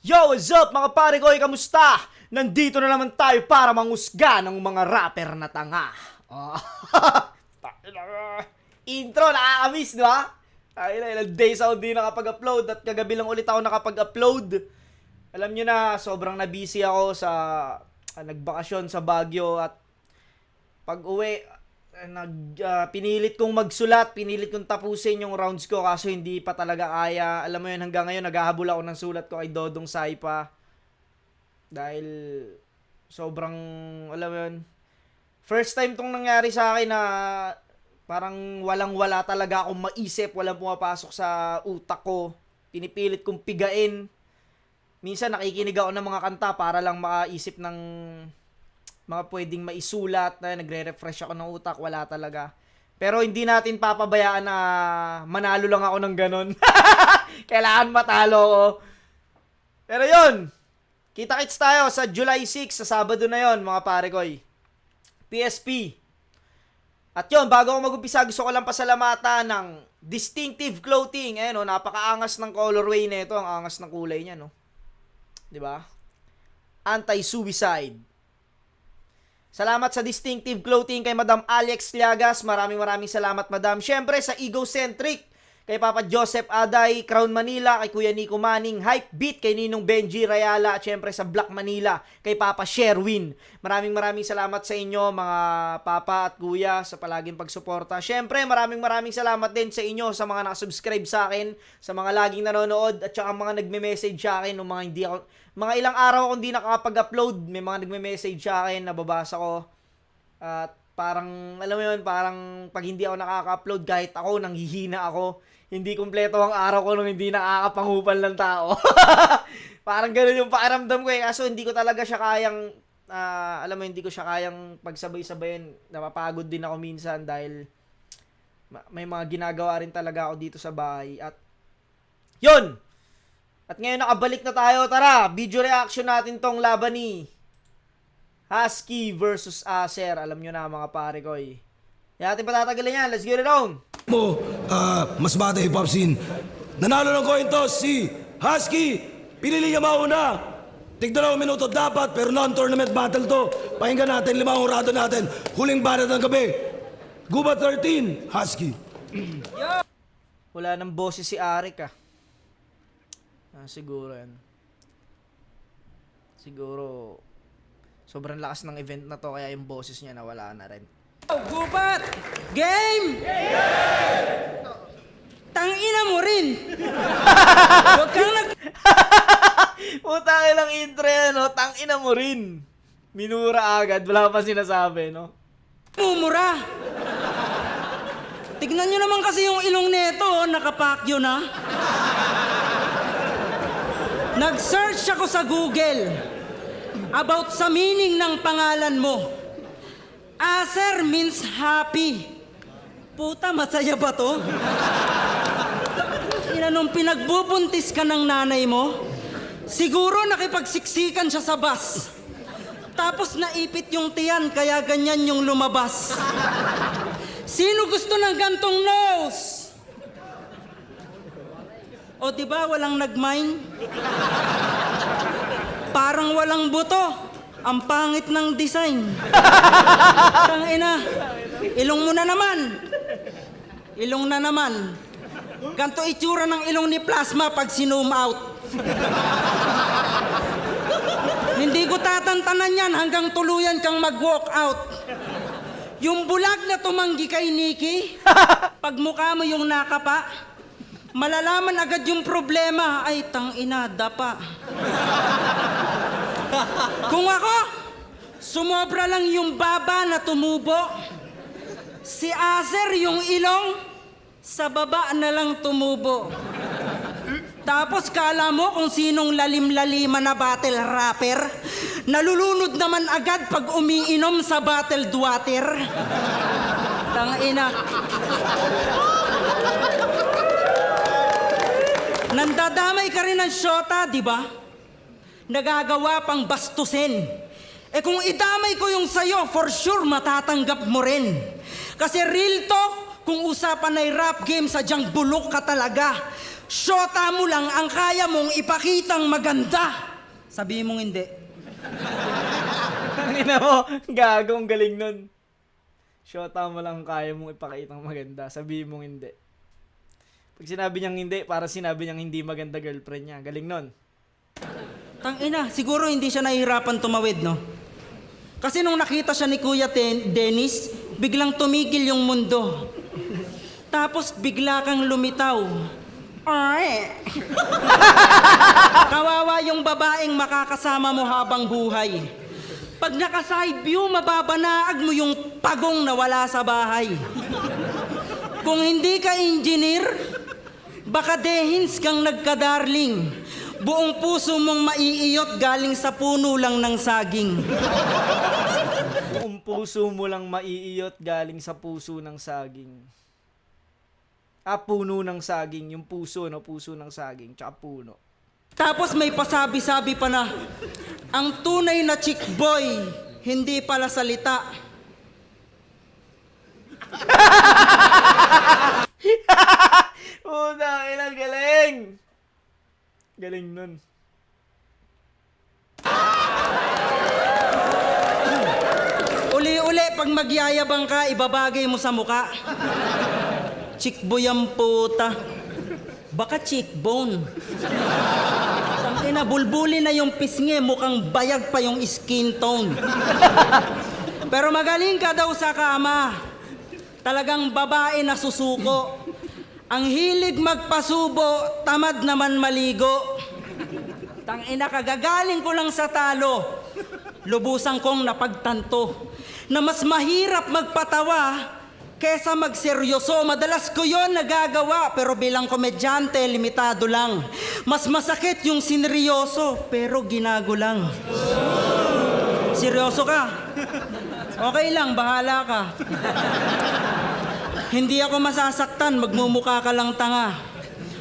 Yo, what's up mga pare ko? Kamusta? Nandito na naman tayo para mangusga ng mga rapper na tanga. Oh. Intro, nakakamiss, di ba? Ay, ilang days ako di nakapag-upload at kagabi lang ulit ako nakapag-upload. Alam nyo na, sobrang na-busy ako sa nagbakasyon sa Baguio at pag-uwi, pinilit kong magsulat, pinilit kong tapusin yung rounds ko kaso hindi pa talaga kaya. Alam mo yun, hanggang ngayon naghahabol ako ng sulat ko kay Dodong Saipa. Dahil sobrang, alam mo yun, first time tong nangyari sa akin na parang walang-wala talaga akong maisip, walang pumapasok sa utak ko. Pinipilit kong pigain. Minsan nakikinig ako ng mga kanta para lang makaisip ng mga pwedeng maisulat na nagre-refresh ako ng utak, wala talaga. Pero hindi natin papabayaan na manalo lang ako ng ganon. Kailangan matalo ko. Pero yun, kita-kits tayo sa July 6, sa Sabado na yon mga pare koy. PSP. At yun, bago ako mag-umpisa, gusto ko lang pasalamatan ng Distinctive Clothing. Ayan o, napakaangas ng colorway nito, ang angas ng kulay niya, no? Diba? Anti-suicide. Salamat sa Distinctive Clothing kay Madam Alex Liagas. Maraming salamat, Madam. Syempre sa Egocentric, kay Papa Joseph Aday, Crown Manila, kay Kuya Nico Manning, Hype Beat, kay Ninong Benji Rayala, at syempre sa Black Manila, kay Papa Sherwin. Maraming salamat sa inyo, mga Papa at Kuya, sa palaging pagsuporta. Syempre, maraming salamat din sa inyo, sa mga nakasubscribe sa akin, sa mga laging nanonood, at saka mga nagme-message sa akin, mga ilang araw akong hindi nakakapag-upload, may mga nagme-message sa akin, nababasa ko. At parang, alam mo yun, parang pag hindi ako nakaka-upload, kahit ako, nanghihina ako. Hindi kumpleto ang araw ko nung hindi nakakapangupan ng tao. Parang ganun yung pakiramdam ko eh. Kaso hindi ko talaga siya kayang, alam mo, hindi ko siya kayang pagsabay-sabayin. Napapagod din ako minsan dahil may mga ginagawa rin talaga ako dito sa bahay. At yun! At ngayon nakabalik na tayo. Tara, video reaction natin tong laban ni Husky versus Acer. Alam nyo na mga pare ko eh. Yan natin patatagalin yan. Let's get it on! Mas bata hip-hop scene. Nanalo ng coin toss si Husky. Pinili niya mauna. Tig-2 minuto dapat, pero non-tournament battle to. Pakinggan natin, 5 urado natin. Huling barat ng gabi. Guba 13, Husky. Wala nang boses si Arik ah. Siguro yan. Siguro sobrang lakas ng event na to kaya yung boses niya nawala na rin. Gubat! Game! Tangina mo rin! Huwag kang Putang ilang intro yan, no? Tangina mo rin. Minura agad, wala pa sinasabi, no? nagmumura. Tignan nyo naman kasi yung ilong neto, nakapakyo na. Nag-search ako sa Google about sa meaning ng pangalan mo. Acer means happy. Puta, masaya ba to? Nung pinagbubuntis ka ng nanay mo, siguro nakipagsiksikan siya sa bus. Tapos naipit yung tiyan, kaya ganyan yung lumabas. Sino gusto ng gantong nose? O diba walang nag-mine? Parang walang buto. Ang pangit ng design. Tangina. Ilong mo na naman. Ilong na naman. Ganto itsura ng ilong ni Plasma pag sinum out. Hindi ko tatantanan yan hanggang tuluyan kang mag-walk out. Yung bulag na tumanggi kay Nikki, pag mukha mo yung nakapa, malalaman agad yung problema. Ay, tangina, dapa. Kung ako, sumobra lang yung baba na tumubo. Si Acer yung ilong, sa baba na lang tumubo. Tapos kala mo kung sinong lalim-lalima na battle rapper? Nalulunod naman agad pag umiinom sa bottled water. Tangina. Nandadamay ka rin ng syota, di ba? Nagagawa pang bastusin. Eh kung idamay ko yung sayo, for sure matatanggap mo rin. Kasi real talk, kung usapan ay rap game, sadyang bulok ka talaga. Syota mo lang ang kaya mong ipakitang maganda. Sabihin mong hindi. Ang ina mo, gagong galing nun. Shota mo lang kaya mong ipakitang maganda. Sabihin mong hindi. Pag sinabi niyang hindi, para sinabi niyang hindi maganda girlfriend niya. Galing nun. Tangina, siguro hindi siya nahihirapan tumawid, no? Kasi nung nakita siya ni Kuya Dennis, biglang tumigil yung mundo. Tapos bigla kang lumitaw. Ay! Kawawa yung babaeng makakasama mo habang buhay. Pag naka-side view, mababanaag mo yung pagong na wala sa bahay. Kung hindi ka engineer, baka dehins kang nagka-darling. Buong puso mong maiiyot galing sa puno lang ng saging. Kung puso mo lang maiiyot galing sa puso ng saging. Puno ng saging. Yung puso, no? Puso ng saging. Tsaka puno. Tapos may pasabi-sabi pa na, ang tunay na chick boy, hindi pala salita. Puta, ilang galing! Galing nun. Uli-uli, pag magyayabang ka, ibabagay mo sa muka. Chick boy ang puta. Baka cheekbone. Tangina, bulbuli na yung pisngi, mukhang bayag pa yung skin tone. Pero magaling ka daw sa kama. Talagang babae na susuko. Ang hilig magpasubo, tamad naman maligo. Tangina, kagagaling ko lang sa talo. Lubusan kong napagtanto na mas mahirap magpatawa kesa magseryoso. Madalas ko yon nagagawa, pero bilang komedyante, limitado lang. Mas masakit yung sineryoso, pero ginago lang. Seryoso ka? Okay lang, bahala ka. Hindi ako masasaktan, magmumukha ka lang tanga.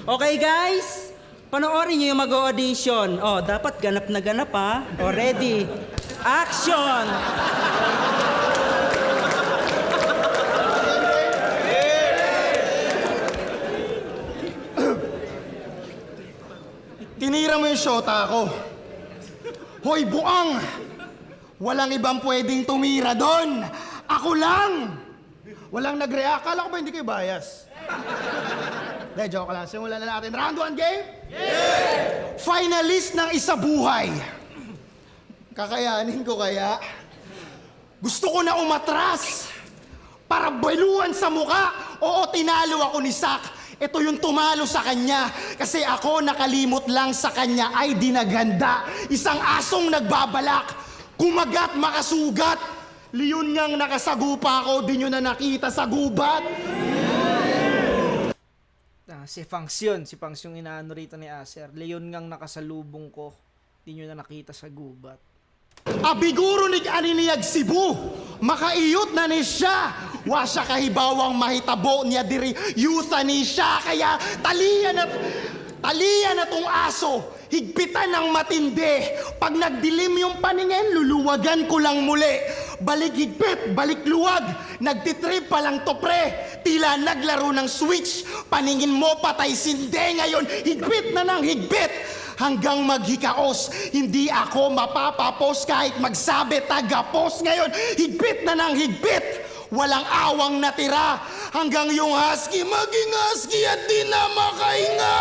Okay guys? Panoorin niyo yung mag-audition. Oh, dapat ganap na ganap ha. O, ready? Action! Tinira mo yung syota ko. Hoy, buang! Walang ibang pwedeng tumira doon. Ako lang! Walang nag-react. Kala ko ba hindi kayo bias? De, joke lang. Simulan na natin. Round 1 game? Yeah! Finalist ng isa buhay. Kakayanin ko kaya? Gusto ko na umatras para baluan sa muka. Oo, tinalo ako ni Sak. Ito yung tumalo sa kanya kasi ako nakalimot lang sa kanya ay dinaganda. Isang asong nagbabalak, kumagat makasugat. Leon ngang nakasagupa ako, di nyo na nakita sa gubat. Si Fangs yun. Si Fangs yung inaano rito ni Acer. Leon ngang nakasalubong ko. Di nyo na nakita sa gubat. Abiguro ni aniniyag Cebu, makaiyot na ni siya. Wa siya kahibawang mahitabo niya diri yuta ni siya. Kaya talian na tong aso, higpitan ng matindi. Pag nagdilim yung paningin, luluwagan ko lang muli. Balik higpit, balik luwag, nagtitrip pa lang to pre. Tila naglaro ng switch, paningin mo patay sinde. Ngayon, higpit na ng higpit. Hanggang maghikaos, hindi ako mapapapos kahit magsabi tagapos. Ngayon, higpit na ng higpit, walang awang natira. Hanggang yung husky maging husky at di na makahinga.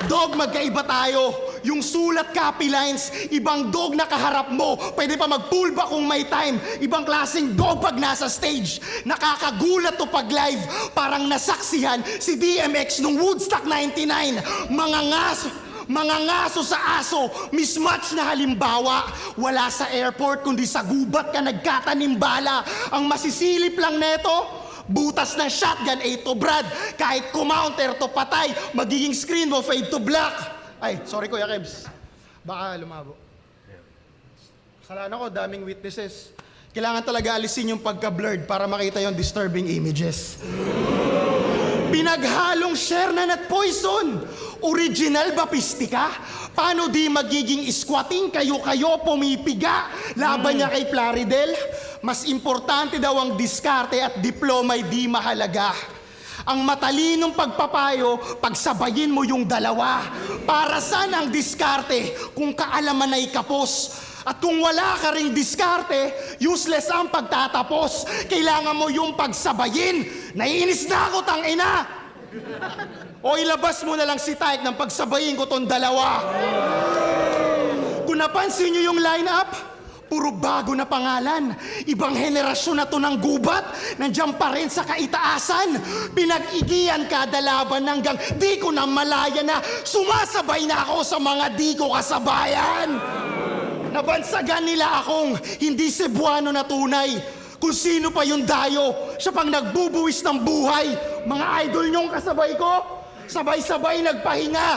Dog, magkaiba tayo. Yung sulat copy lines, ibang dog na kaharap mo. Pwede pa mag-pull back kung may time. Ibang klaseng dog pag nasa stage. Nakakagulat to pag live. Parang nasaksihan si DMX nung Woodstock 99. Mga ngaso sa aso, mismatch na halimbawa. Wala sa airport kundi sa gubat ka nagkatanimbala. Ang masisilip lang neto, butas ng shotgun, 8 to Brad. Kahit kumounter to patay, magiging screen mo fade to black. Ay, sorry Kuya Kebs. Baka lumabo. Kasalanan ko, daming witnesses. Kailangan talaga alisin yung pagka-blurred para makita yung disturbing images. Pinaghalong Shernan at Poison. Original ba pistika? Paano di magiging squatting? Kayo-kayo pumipiga. Laban niya kay Plaridel. Mas importante daw ang diskarte at diploma'y di mahalaga. Ang matalinong pagpapayo, pagsabayin mo yung dalawa. Para saan ang diskarte kung kaalaman ay kapos? At kung wala ka ring diskarte, useless ang pagtatapos. Kailangan mo yung pagsabayin. Naiinis na ako, tangina! O ilabas mo na lang si Taik ng pagsabayin ko tong dalawa. Kung napansin nyo yung line-up, puro bago na pangalan. Ibang henerasyon na to ng gubat. Nandiyan pa rin sa kaitaasan. Pinag-igian kada laban hanggang di ko na malaya na sumasabay na ako sa mga di ko kasabayan. Nabansagan nila akong hindi Cebuano na tunay. Kung sino pa yung dayo, siya pang nagbubuwis ng buhay. Mga idol nyong kasabay ko, sabay-sabay nagpahinga.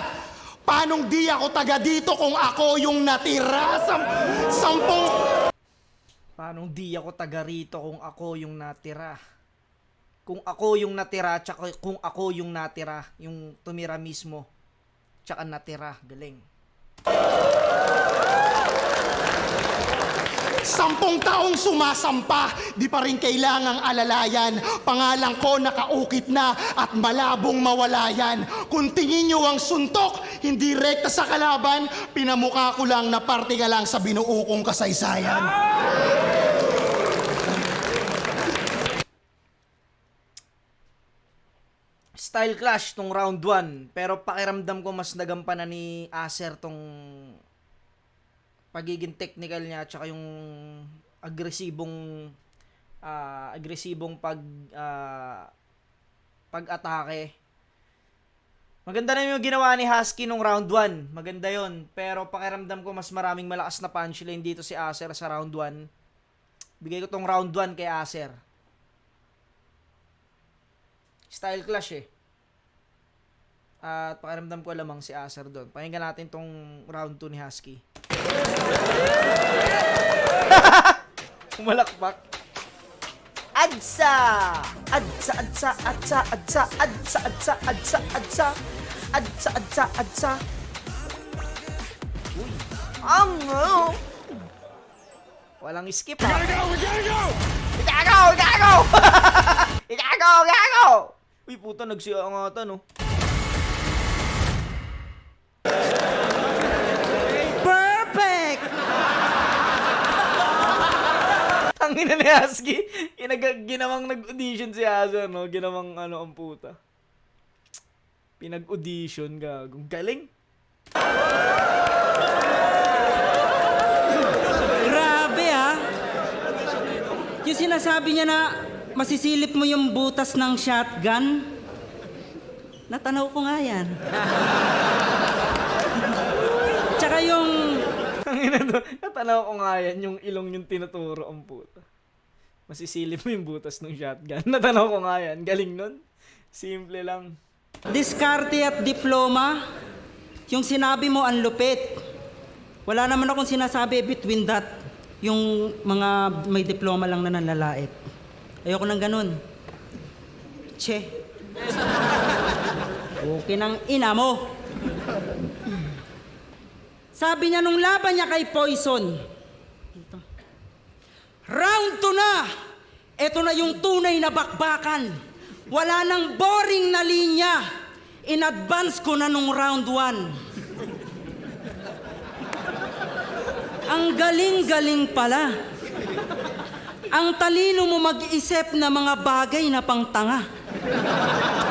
Paanong di ako taga dito kung ako yung natira? Paanong di ako taga rito kung ako yung natira? Kung ako yung natira, tsaka kung ako yung natira, yung tumira mismo, tsaka natira, galing. 10 taong sumasampa, di pa rin kailangang alalayan. Pangalan ko nakaukit na at malabong mawalayan. Kung tingin nyo ang suntok, hindi rekta sa kalaban, pinamukha ko lang na parte ka lang sa binuo kong kasaysayan. Style clash tong round 1, pero pakiramdam ko mas nagampanan ni Acer tong pagiging technical niya at saka yung agresibong pag-atake. Maganda na yung ginawa ni Husky nung round 1. Maganda yon. Pero pakiramdam ko mas maraming malakas na punchline dito si Acer sa round 1. Bigay ko tong round 1 kay Acer. Style clash eh. At pakiramdam ko lamang si Acer doon. Pakinggan natin tong round 2 ni Husky. Umalakpak. Adsa! Adsa, adsa, adsa, adsa, adsa, adsa, adsa, adsa, adsa, adsa, adsa. Uy. Ang walang skip ha. Gago! Gago! Uy puta, nagsiangatan no. Perfect! Ang ina ni Husky, ginawang nag-audition si Acer, no? Ginawang ang puta. Pinag-audition, gagong. Galing. Grabe ha! Yung sinasabi niya na masisilip mo yung butas ng shotgun, natanaw ko nga yan. Tsaka yung... Ang ina to, natanaw ko nga yan, yung ilong yung tinuturo, ang puta. Masisilip mo yung butas ng shotgun. Natanaw ko nga yan. Galing nun. Simple lang. diskarte at diploma, yung sinabi mo ang lupit. Wala naman akong sinasabi between that, yung mga may diploma lang na nanlalait. Ayoko nang ganun. Che. Okay ng ina mo. Sabi niya nung laban niya kay Poison, dito, round 2 na! Ito na yung tunay na bakbakan. Wala nang boring na linya. In advance ko na nung round 1. Ang galing-galing pala. Ang talino mo mag-isip na mga bagay na pangtanga.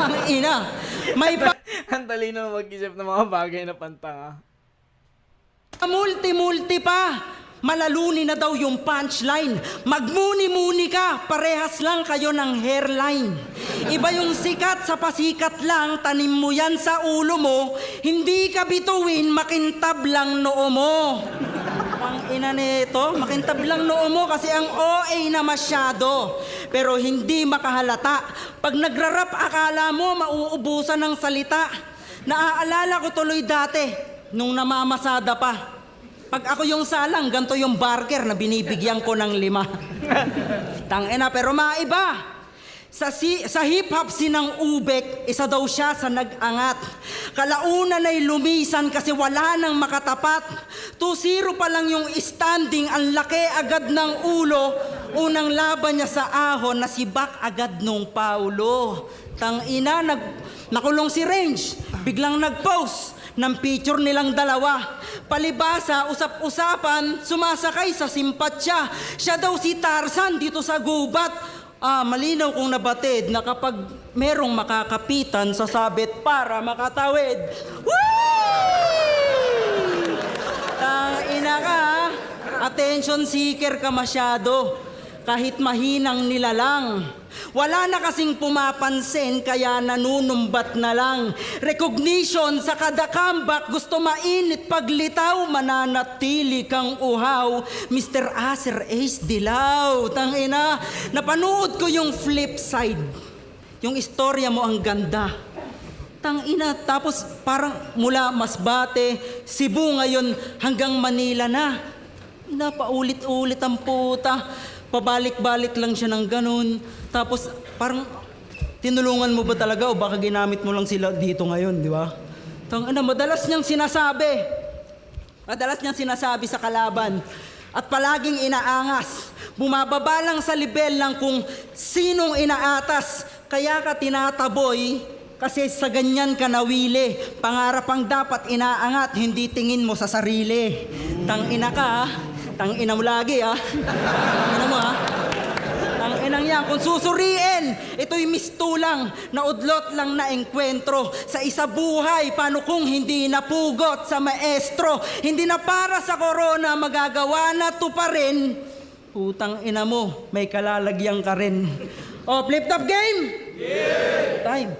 Ang ina, may Ang talino mag-isip ng mga bagay na pantanga. multi-multi pa. Malaluni na daw yung punchline. Magmuni-muni ka, parehas lang kayo ng hairline. Iba yung sikat sa pasikat lang, tanim mo yan sa ulo mo, hindi ka bituin, makintab lang noo mo. Ang ina nito, makintab lang noo mo kasi ang OA na masyado. Pero hindi makahalata. Pag nagrarap, akala mo mauubusan ng salita. Naaalala ko tuloy dati, nung namamasada pa. Pag ako yung salang, ganito yung barker na binibigyan ko ng 5. Tangina, pero maiba. Sa hip-hop sinang Ubek, isa daw siya sa nag-angat. Kalaunan ay lumisan kasi wala nang makatapat. 2-0 pa lang yung standing, ang laki agad ng ulo. Unang laban niya sa ahon, nasibak agad nung Paulo. Tangina, nakulong si Range. Biglang nag-post ng picture nilang dalawa. Palibasa, usap-usapan, sumasakay sa simpatsya. Siya daw si Tarzan dito sa gubat. Malinaw kong nabatid na kapag merong makakapitan, sasabit para makatawid. Woo! Tangina ka, ha? Attention seeker ka masyado. Kahit mahinang nilalang. Wala na kasing pumapansin kaya nanunumbat na lang. Recognition sa kada comeback, gusto mainit paglitaw, mananatili kang uhaw. Mr. Acer Ace Dilaw, tangina. Napanood ko yung flip side. Yung istorya mo ang ganda. Tangina, tapos parang mula Masbate, Cebu ngayon hanggang Manila na. Paulit-ulit ang puta. Pabalik-balik lang siya ng ganun. Tapos parang tinulungan mo ba talaga o baka ginamit mo lang sila dito ngayon, di ba? Madalas niyang sinasabi sa kalaban at palaging inaangas. Bumababa lang sa level ng kung sinong inaatas. Kaya ka tinataboy kasi sa ganyan ka nawili. Pangarap ang dapat inaangat, hindi tingin mo sa sarili. Tangina ka, ha? Tangina mo lagi, ha? Tangina mo, ha? Tanginang yan. Kung susuriin, ito'y mistulang, naudlot lang na engkwentro. Sa isa buhay, paano kung hindi napugot sa maestro? Hindi na para sa corona, magagawa na to pa rin. Putang ina mo, may kalalagyan ka rin. Oh, flip top game? Yeah! Time.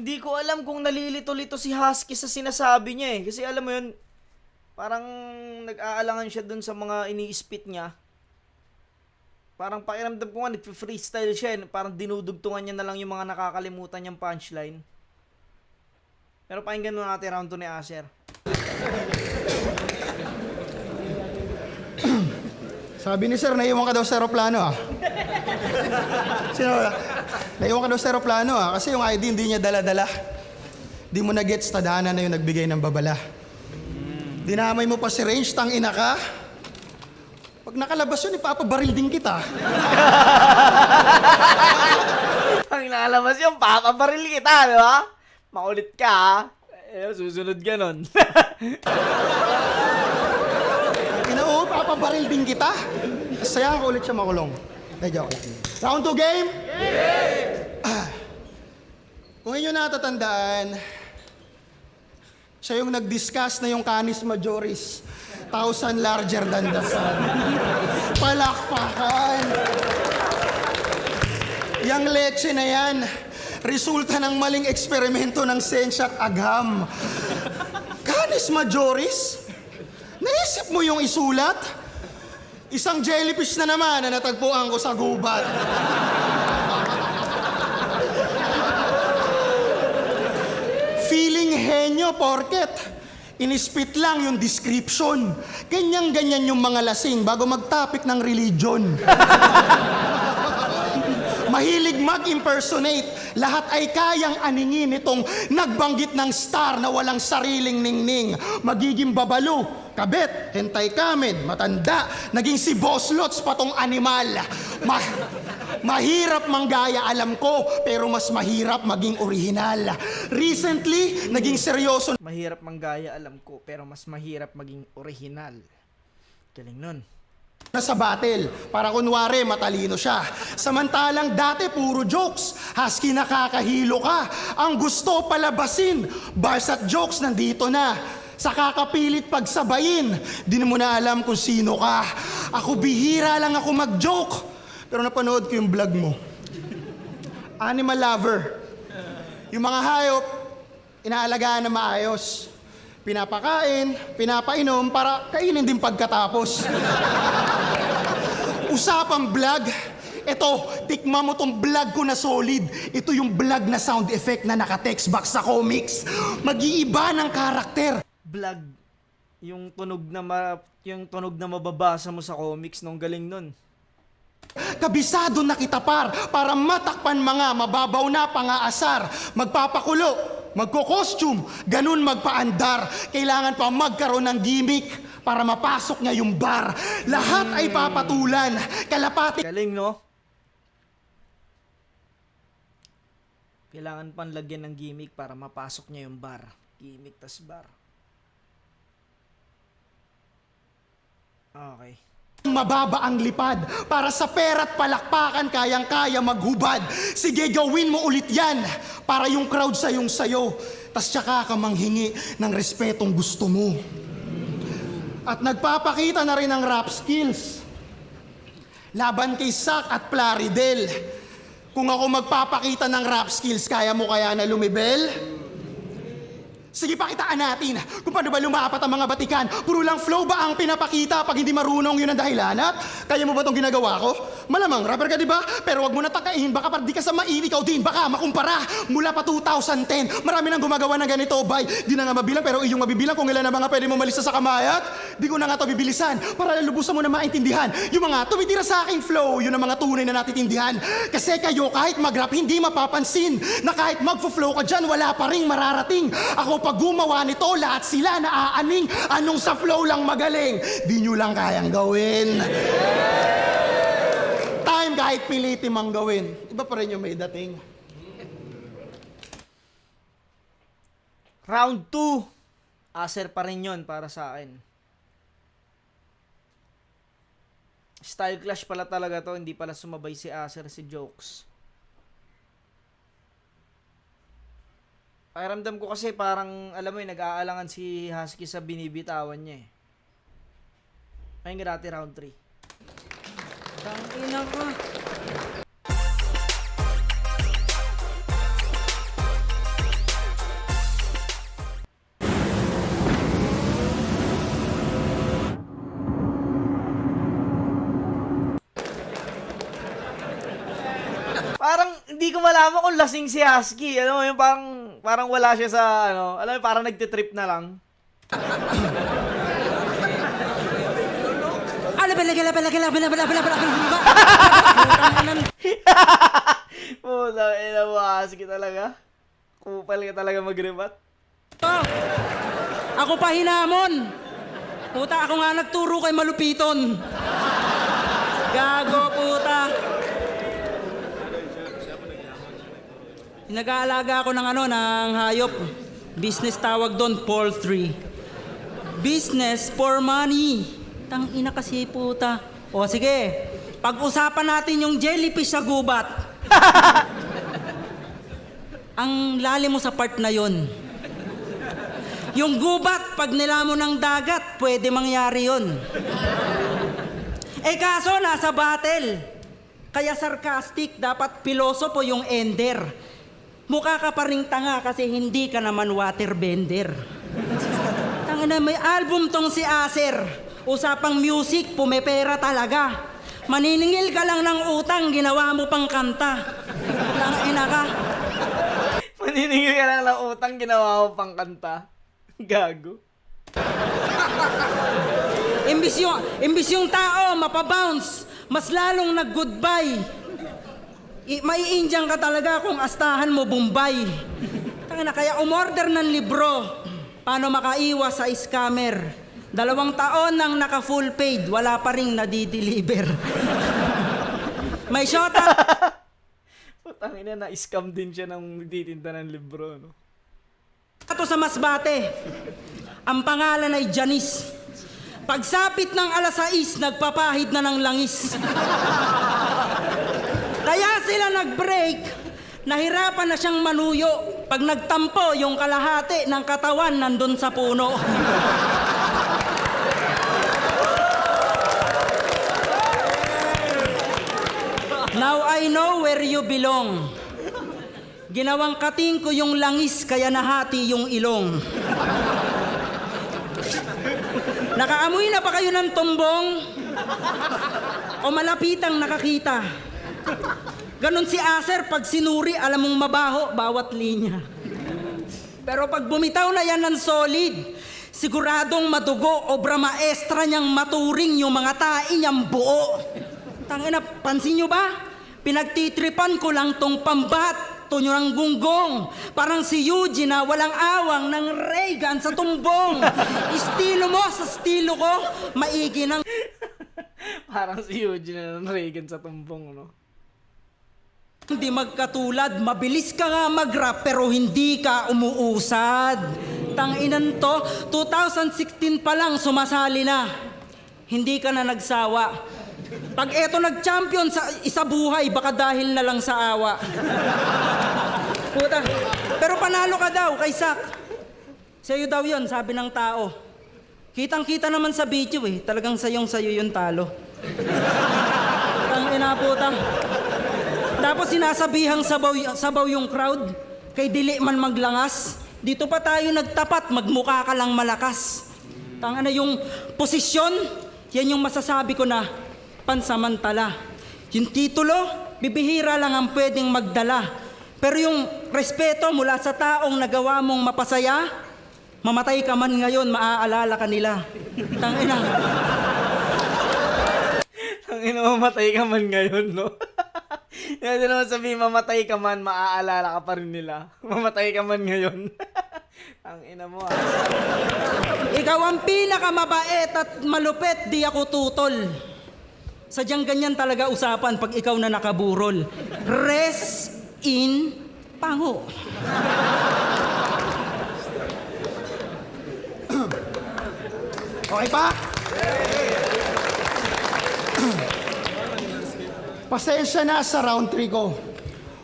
Hindi ko alam kung nalilito-lito si Husky sa sinasabi niya eh. Kasi alam mo yun, parang nag-aalangan siya dun sa mga ini-spit niya. Parang pakiramdam ko nga, nag-freestyle siya eh. Parang dinudugtungan niya na lang yung mga nakakalimutan niyang punchline. Pero pakinggan mo natin round 2 ni Acer. Sabi ni Sir, naiwan ka daw sa aeroplano ah. Sino ba? Naiwan ka daw sa aeroplano ah. Kasi yung ID hindi niya dala-dala. Di mo na-gets, tadhana na yung nagbigay ng babala. Dinamay mo pa si Range, tangina ka. Pag nakalabas yun, ipapabaril din kita. Ang nakalabas yung papabaril kita, di ba? Makulit ka, ha? Susunod ganon. Oo, papabaril din kita. Sayang ko ulit siya makulong. Joke lang. Round 2 game? Yeah! Kung inyo natatandaan, siya yung nag-discuss na yung canis majoris, 1,000 larger than the sun. Palakpakan! Yang leche na yan, resulta ng maling eksperimento ng sensya at agham. Canis majoris? Naisip mo yung isulat? Isang jellyfish na naman na natagpuan ko sa gubat. Feeling henyo, porket inispit lang yung description. Ganyan-ganyan yung mga lasing bago mag-topic ng religion. Mahilig mag-impersonate. Lahat ay kayang aningin itong nagbanggit ng star na walang sariling ningning. Magiging babalo, kabet, hentay kamen, matanda, naging si Boss Lots patong animal. Mahirap manggaya, alam ko, pero mas mahirap maging orihinal. Recently, naging seryoso Mahirap manggaya, alam ko, pero mas mahirap maging orihinal. Galing nun. na sa battle para kunwari matalino siya. Samantalang dati puro jokes, Husky nakakahilo ka. Ang gusto palabasin, bars at jokes nandito na. Sa kakapilit pagsabayin, di mo na alam kung sino ka. Ako bihira lang ako mag-joke, pero napanood ko yung vlog mo. Animal lover. Yung mga hayop, inaalagaan na maayos. Pinapakain, pinapainom para kainin din pagkatapos. Usapang vlog. Ito, tikma mo tong vlog ko na solid. Ito yung vlog na sound effect na naka-text box sa comics. Mag-iiba ng karakter. Vlog. Yung tunog na mababasa mo sa comics nung galing nun. Kabisado na kita para matakpan mga mababaw na pangaasar. Magpapakulo, magko-costume, ganun magpaandar. Kailangan pa magkaroon ng gimmick para mapasok niya yung bar. Lahat ay papatulan. Kalapati Galing, no? Kailangan pang lagyan ng gimmick para mapasok niya yung bar. Gimmick tas bar. Okay. mababa ang lipad. Para sa pera't palakpakan, kayang-kaya maghubad. Sige, gawin mo ulit yan. Para yung crowd sayong sayo. Tas tsaka ka manghingi ng respetong gusto mo. At nagpapakita na rin ng rap skills. Laban kay Sak at Plaridel. Kung ako magpapakita ng rap skills, kaya mo kaya na lumibel? Sige, pakitaan natin kung paano ba lumapat ang mga batikan. Puro lang flow ba ang pinapakita pag hindi marunong yun ang dahilan? At kaya mo ba itong ginagawa ko? Malamang, rapper ka diba? Pero wag mo na takain, baka di ka sa main, ikaw din, baka makumpara. Mula pa 2010, marami nang gumagawa ng ganito, bay. Di na nga mabilang, pero iyong mabibilang kung ilan na mga pwede mo malista sa kamayat. Di ko na nga ito bibilisan, para lalubusan mo na maintindihan. Yung mga tumitira sa aking flow, yun ang mga tunay na natitindihan. Kasi kayo, kahit mag-rap, hindi mapapansin na kahit magfo-flow ka dyan, wala pa ring mararating. Ako pag gumawa nito, lahat sila naaaning. Anong sa flow lang magaling? Di nyo lang kayang gawin. Time kahit pilitin mang gawin. Iba pa rin yung may dating. Round 2. Acer pa rin yun para sa akin. Style clash pala talaga to. Hindi pala sumabay si Acer, si Jokes. Pakiramdam ko kasi parang, alam mo yun, nag-aalangan si Husky sa binibitawan niya eh. Pakinggan natin round 3. Tangina ka. Parang hindi ko malaman kung lasing si Husky. Alam mo yun, parang wala siya sa, ano, alam mo, parang nagtitrip na lang. Puta, ina mo, Husky talaga. Kupal ka talaga mag-rebat. Ako pa hinamon. Puta, ako nga nagturo kay Malupiton. Gago, puta. Nag-aalaga ako ng ng hayop. Business tawag doon, poultry. Business for money. Tangina kasi, puta. O sige, pag-usapan natin yung jellyfish sa gubat. Ang lalim mo sa part na yon. Yung gubat, pag nilamon ng dagat, pwede mangyari yon. Eh kaso, nasa battle. Kaya sarcastic, dapat pilosopo yung ender. Mukha ka pa ring tanga kasi hindi ka naman waterbender. Tangina, may album tong si Acer. Usapang music, pumepera talaga. Maniningil ka lang ng utang, ginawa mo pang kanta. Tangina ka. Maniningil ka lang ng utang, ginawa mo pang kanta. Gago. Imbis yung tao, mapabounce, mas lalong nag-goodbye. Maiindyang ka talaga kung astahan mo Bombay. Tangina, kaya umorder ng libro. Paano makaiwas sa scammer? 2 taon nang naka-full paid, wala pa ring nadideliver. May shota. Putang ina, na-scam din siya ng titinda ng libro, no? Ito sa Masbate. Ang pangalan ay Janice. Pagsapit ng 6:00, nagpapahid na ng langis. Kaya sila nag-break, nahirapan na siyang manuyo. Pag nagtampo, yung kalahati ng katawan nandun sa puno. Now I know where you belong. Ginawang kating ko yung langis, kaya nahati yung ilong. Nakaamoy na ba kayo ng tumbong? O malapitang nakakita? Ganon si Acer, pag sinuri, alam mong mabaho, bawat linya. Pero pag bumitaw na yan ng solid, siguradong madugo, obra maestra niyang maturing yung mga tae niyang buo. Tangina, pansin nyo ba? Pinagtitripan ko lang tong pambat, bato nyo ng gunggong. Parang si Eugene na walang awang ng ray gun sa tumbong. Estilo mo sa estilo ko, maigi ng Parang si Eugene na Reagan sa tumbong, no? hindi magkatulad. Mabilis ka nga mag-rap pero hindi ka umuusad. Tanginan to, 2016 pa lang sumasali na. Hindi ka na nagsawa. Pag eto nag-champion sa isa buhay, baka dahil na lang sa awa. Puta. Pero panalo ka daw kay Sak. Sa'yo daw yun, sabi ng tao. Kitang-kita naman sa video eh. Talagang sa'yo yung talo. Tangina puta. Tapos sinasabihang sabaw yung crowd. Kay dili man maglangas. Dito pa tayo nagtapat, magmukha ka lang malakas. Tangina yung posisyon, yan yung masasabi ko na pansamantala. Yung titulo, bibihira lang ang pwedeng magdala. Pero yung respeto mula sa taong nagawa mong mapasaya, mamatay ka man ngayon, maaalala ka nila. Tangina. Tangina, mamatay ka man ngayon, no? Hindi naman sabihin, mamatay ka man, maaalala ka pa rin nila. Mamatay ka man ngayon. Tangina mo, ah. Ikaw ang pinakamabait at malupit, di ako tutol. Sadyang ganyan talaga usapan pag ikaw na nakaburol. Rest in pango. Okay pa? Pasensya na sa round 3 ko.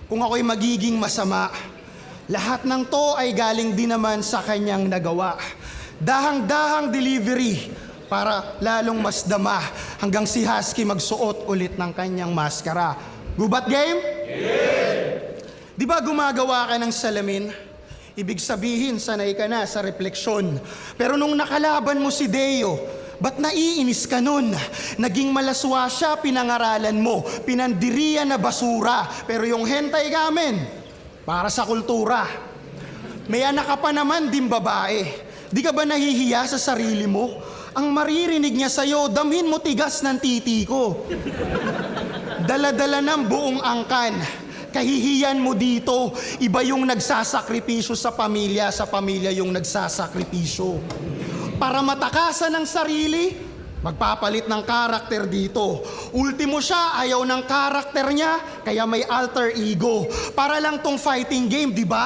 Kung ako'y magiging masama, lahat ng to ay galing din naman sa kanyang nagawa. Dahang-dahang delivery para lalong mas dama hanggang si Husky magsuot ulit ng kanyang maskara. Gubat game? Di ba gumagawa ka ng salamin? Ibig sabihin, sanay ka na sa refleksyon. Pero nung nakalaban mo si Deo, ba't naiinis ka nun? Naging malaswa siya, pinangaralan mo. Pinandirian na basura. Pero yung hentai gamen, para sa kultura. May anak ka pa naman din babae. Di ka ba nahihiya sa sarili mo? Ang maririnig niya sa'yo, damhin mo tigas ng titi ko. Dala-dala ng buong angkan. Kahihiyan mo dito. Iba yung nagsasakripisyo sa pamilya yung nagsasakripisyo. Para matakasan ng sarili, magpapalit ng karakter dito. Ultimo siya, ayaw ng karakter niya, kaya may alter ego. Para lang tong fighting game, di ba?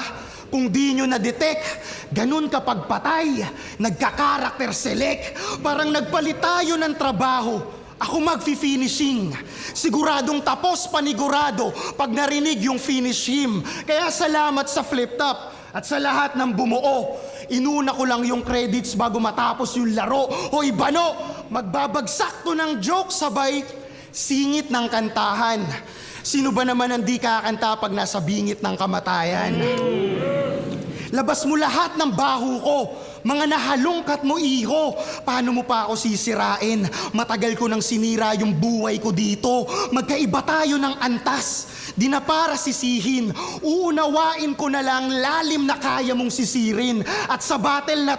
Kung di nyo na-detect, ganun kapag patay, nagka-character select. Parang nagpalit tayo ng trabaho. Ako magfi-finishing. Siguradong tapos panigurado pag narinig yung finish him. Kaya salamat sa flip top at sa lahat ng bumuo. Inuna ko lang yung credits bago matapos yung laro. Hoy Bano, magbabagsak to ng joke sabay singit ng kantahan. Sino ba naman ang di kakanta pag nasa bingit ng kamatayan? Labas mo lahat ng baho ko. Mga nahalungkat mo, iho. Paano mo pa ako sisirain? Matagal ko nang sinira yung buhay ko dito. Magkaiba tayo ng antas. Di na para sisihin. Uunawain ko na lang lalim na kaya mong sisirin. At sa battle na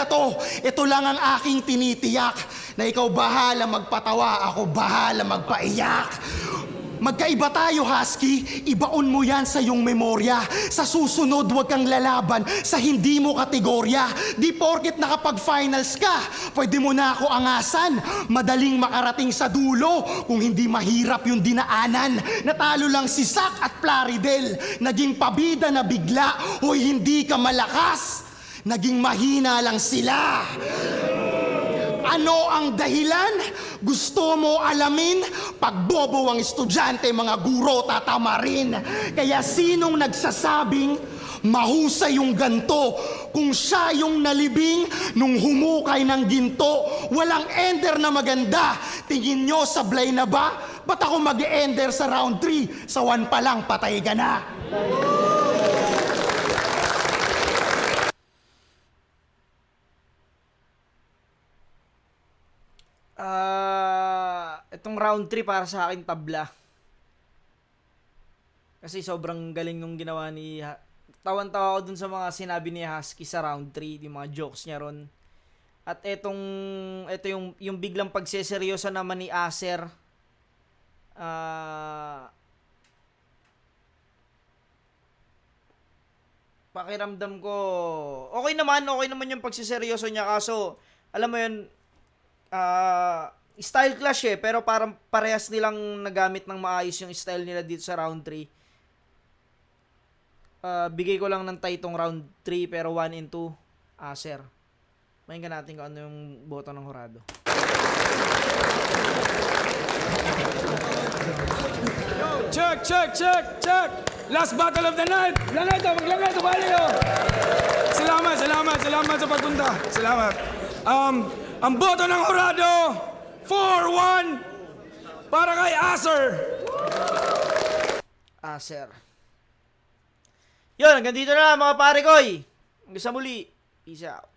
to, ito lang ang aking tinitiyak. Na ikaw bahala magpatawa, ako bahala magpaiyak. Magkaiba tayo, Husky. Ibaon mo yan sa iyong memorya. Sa susunod, huwag kang lalaban sa hindi mo kategorya. Di porket nakapag-finals ka, pwede mo na ako angasan. Madaling makarating sa dulo kung hindi mahirap yung dinaanan. Natalo lang si Sak at Plaridel. Naging pabida na bigla. Hoy, hindi ka malakas. Naging mahina lang sila. Ano ang dahilan? Gusto mo alamin? Pag bobo ang estudyante, mga guro tatamarin. Kaya sinong nagsasabing mahusay yung ganto? Kung siya yung nalibing nung humukay ng ginto, walang ender na maganda. Tingin nyo sablay na ba? Ba't ako mag-ender sa round 3? Sa 1 pa lang, patay ka na. Itong round 3 para sa akin tabla. Kasi sobrang galing nung ginawa ni tawan-tawa ko dun sa mga sinabi ni Husky sa round 3, yung mga jokes niya ron. At ito yung biglang pagseseryoso naman ni Acer. pakiramdam ko, okay naman yung pagsiseryoso niya, kaso, alam mo yun, style clash pero parang parehas nilang nagamit ng maayos yung style nila dito sa round 3. Bigay ko lang ng tie tong round 3, pero 1 and 2, Acer. Pakinggan natin kung ano yung boto ng hurado. Check! Last battle of the night! Maglangay, tumali oh! Salamat sa pagpunta. Salamat. Ang boto ng hurado, 4-1 para kay Acer. Acer. Yun, hanggang dito na mga pare koy. Hanggang sa muli. Peace out.